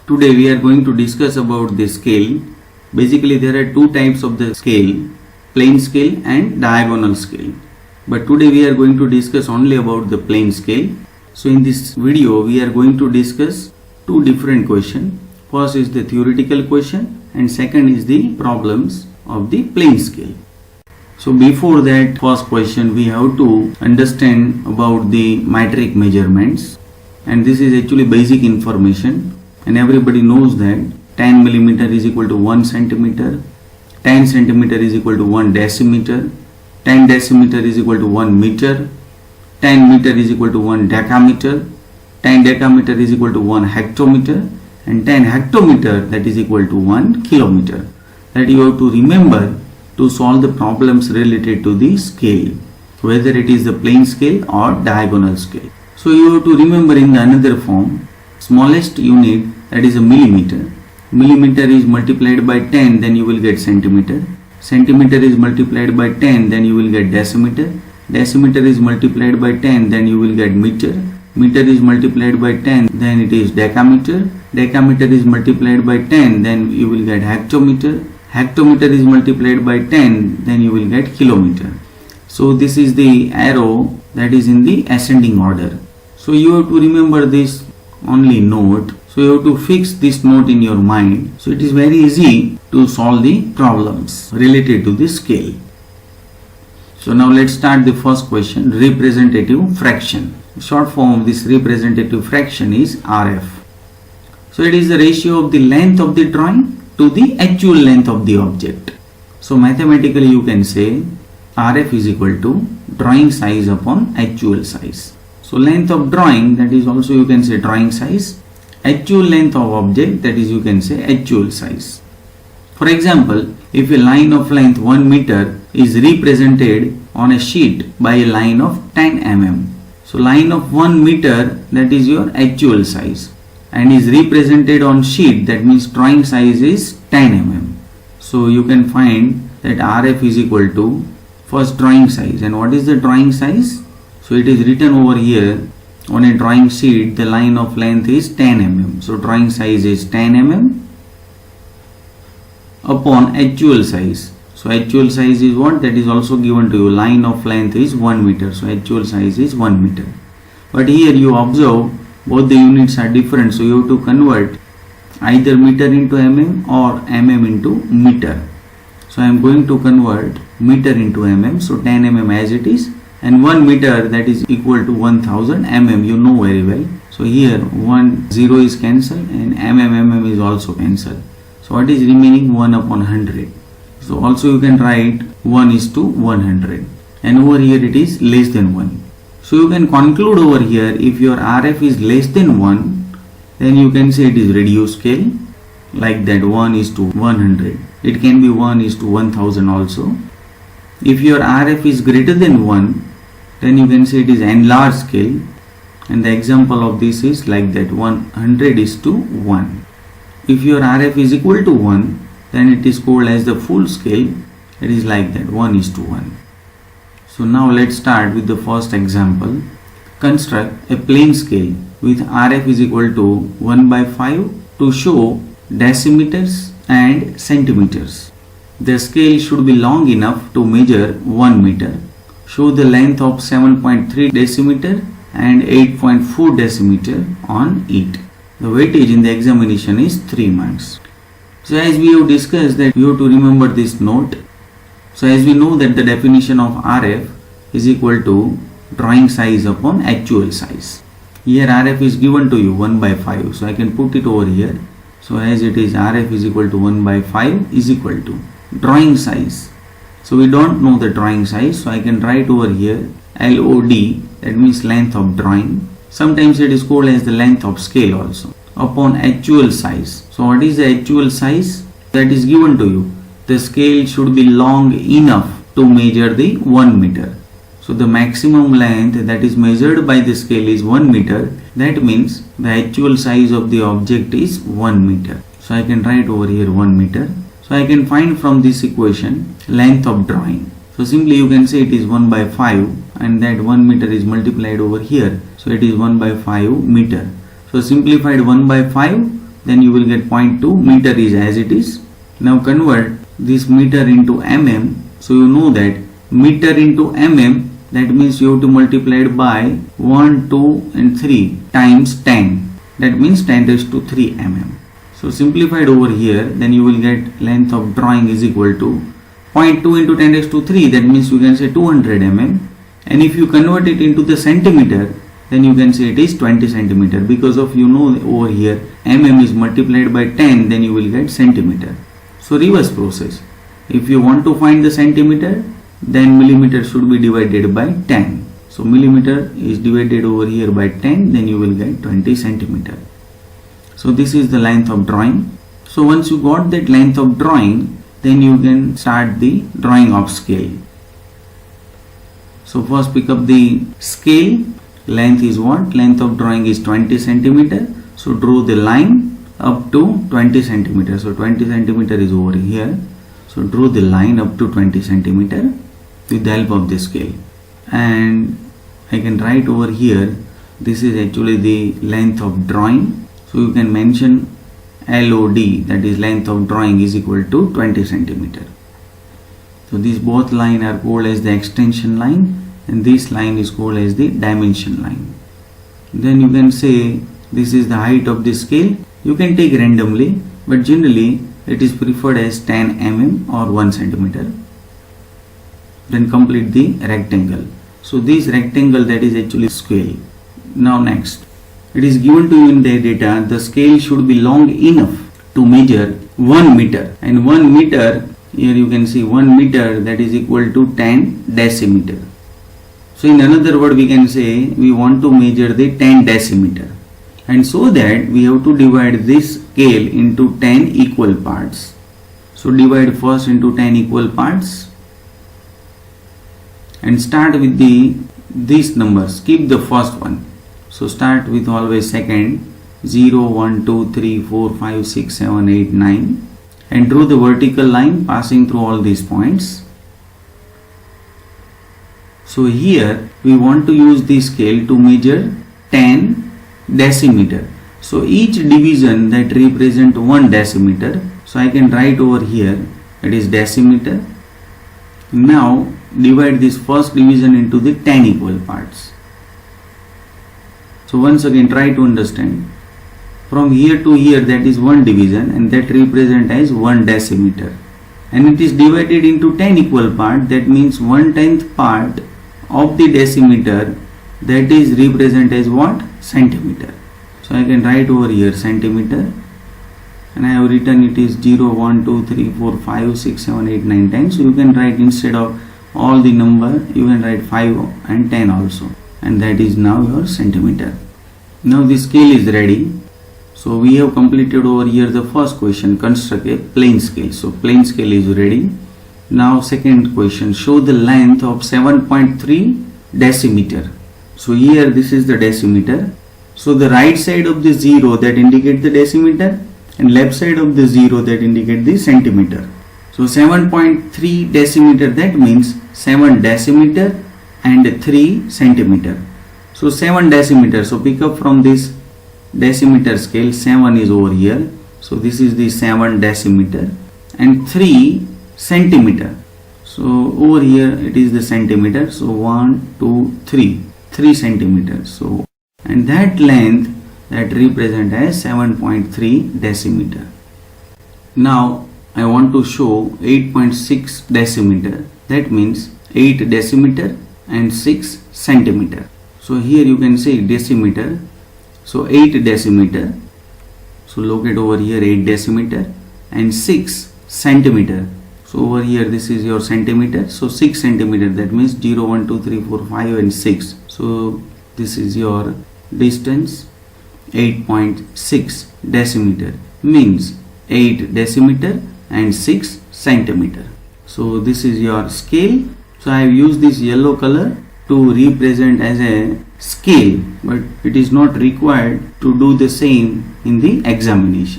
Today we are going to discuss about the scale. Basically there are two types of the scale, plane scale and diagonal scale. But today we are going to discuss only about the plane scale. So in this video we are going to discuss two different questions. First is the theoretical question and second is the problems of the plane scale. So before that first question we have to understand about the metric measurements, and this is actually basic information and everybody knows that 10 millimeter is equal to 1 centimeter, 10 centimeter is equal to 1 decimeter, 10 decimeter is equal to 1 meter, 10 meter is equal to 1 decameter, 10 decameter is equal to 1 hectometer, and 10 hectometer that is equal to 1 kilometer. That you have to remember to solve the problems related to the scale, whether it is the plane scale or diagonal scale. So you have to remember in the another form, smallest unit, that is a millimeter. Millimeter is multiplied by 10, then you will get centimeter. Centimeter is multiplied by 10, then you will get decimeter. Decimeter is multiplied by 10, then you will get meter. Meter is multiplied by 10, then it is decameter. Decameter is multiplied by 10, then you will get hectometer. Hectometer is multiplied by 10, then you will get kilometer. So this is the arrow that is in the ascending order. So you have to remember this only note. So you have to fix this note in your mind. So it is very easy to solve the problems related to the scale. So now let's start the first question, representative fraction. Short form of this representative fraction is RF. So it is the ratio of the length of the drawing to the actual length of the object. So mathematically you can say RF is equal to drawing size upon actual size. So length of drawing, that is also you can say drawing size. Actual length of object, that is you can say actual size. For example, if a line of length 1 meter is represented on a sheet by a line of 10 mm. So line of 1 meter, that is your actual size, and is represented on sheet, that means drawing size is 10 mm. So you can find that RF is equal to first drawing size. And what is the drawing size? So it is written over here on a drawing sheet, the line of length is 10 mm. So drawing size is 10 mm upon actual size. So actual size is what? That is also given to you. Line of length is 1 meter. So actual size is 1 meter. But here you observe both the units are different. So you have to convert either meter into mm or mm into meter. So I am going to convert meter into mm. So 10 mm as it is. And 1 meter, that is equal to 1000 mm. You know very well. So here 0 is cancelled and mm is also cancelled. So what is remaining? 1 upon 100. So also you can write 1 is to 100. And over here it is less than 1. So you can conclude over here, if your RF is less than 1, then you can say it is reduced scale. Like that, 1 is to 100. It can be 1 is to 1000 also. If your RF is greater than 1, then you can say it is enlarged scale. And the example of this is like that, 100 is to 1. If your RF is equal to 1, then it is called as the full scale. It is like that, 1 is to 1. So now let's start with the first example. Construct a plane scale with RF is equal to 1 by 5 to show decimeters and centimeters. The scale should be long enough to measure 1 meter. Show the length of 7.3 decimeter and 8.4 decimeter on it. The weightage in the examination is 3 marks. So as we have discussed that you have to remember this note. So as we know that the definition of RF is equal to drawing size upon actual size. Here RF is given to you 1 by 5. So I can put it over here. So as it is, RF is equal to 1 by 5 is equal to drawing size. So we don't know the drawing size. So I can write over here LOD, that means length of drawing. Sometimes it is called as the length of scale also, upon actual size. So what is the actual size? That is given to you. The scale should be long enough to measure the 1 meter. So the maximum length that is measured by the scale is 1 meter. That means the actual size of the object is 1 meter. So I can write over here 1 meter. So I can find from this equation length of drawing. So simply you can say it is 1 by 5 and that 1 meter is multiplied over here. So it is 1 by 5 meter. So simplified 1 by 5, then you will get 0.2. Meter is as it is. Now convert this meter into mm. So you know that meter into mm, that means you have to multiply it by 1, 2 and 3 times 10. That means 10 raised to 3 mm. So simplified over here, then you will get length of drawing is equal to 0.2 into 10 raised to 3. That means you can say 200 mm. And if you convert it into the centimeter, then you can say it is 20 centimeter, because of over here mm is multiplied by 10, then you will get centimeter. So reverse process. If you want to find the centimeter, then millimeter should be divided by 10. So millimeter is divided over here by 10, then you will get 20 centimeter. So this is the length of drawing. So once you got that length of drawing, then you can start the drawing of scale. So first pick up the scale. Length is what? Length of drawing is 20 centimeter. So draw the line up to 20 centimeter. So 20 centimeter is over here. So draw the line up to 20 centimeter with the help of the scale. And I can write over here, this is actually the length of drawing. So you can mention LOD, that is length of drawing is equal to 20 centimeter. So these both line are called as the extension line, and this line is called as the dimension line. Then you can say this is the height of the scale. You can take randomly, but generally it is preferred as 10 mm or 1 centimeter. Then complete the rectangle. So this rectangle, that is actually scale. Now next, it is given to you in the data, the scale should be long enough to measure 1 meter, and 1 meter, here you can see 1 meter, that is equal to 10 decimeter. So in another word, we can say we want to measure the 10 decimeter, and so that we have to divide this scale into 10 equal parts. So divide first into 10 equal parts and start with these numbers. Keep the first one. So start with always second, 0, 1, 2, 3, 4, 5, 6, 7, 8, 9, and draw the vertical line passing through all these points. So here we want to use this scale to measure 10 decimeter. So each division that represent 1 decimeter. So I can write over here, it is decimeter. Now divide this first division into the 10 equal parts. So once again try to understand. From here to here, that is 1 division, and that represent as 1 decimeter. And it is divided into 10 equal parts. That means 1/10 part of the decimeter, that is represent as what? Centimeter. So I can write over here centimeter, and I have written it is 0, 1, 2, 3, 4, 5, 6, 7, 8, 9, 10. So you can write, instead of all the number, you can write 5 and 10 also, and that is now your centimeter. Now the scale is ready. So we have completed over here the first question, construct a plane scale. So plane scale is ready. Now second question, show the length of 7.3 decimeter. So here this is the decimeter. So the right side of the 0, that indicate the decimeter, and left side of the 0, that indicate the centimeter. So 7.3 decimeter, that means 7 decimeter and 3 centimeter. So 7 decimeter. So pick up from this decimeter scale, 7 is over here. So this is the 7 decimeter, and 3 centimeter. So over here it is the centimeter. So 1, 2, 3 centimeters. So, and that length, that represent as 7.3 decimeter. Now I want to show 8.6 decimeter. That means 8 decimeter and 6 centimeter. So here you can say decimeter. So 8 decimeter. So locate over here 8 decimeter and 6 centimeter. So over here this is your centimeter. So 6 centimeter, that means 0, 1, 2, 3, 4, 5 and 6. So this is your distance. 8.6 decimeter means 8 decimeter and 6 centimeter. So this is your scale. So I have used this yellow color to represent as a scale, but it is not required to do the same in the examination.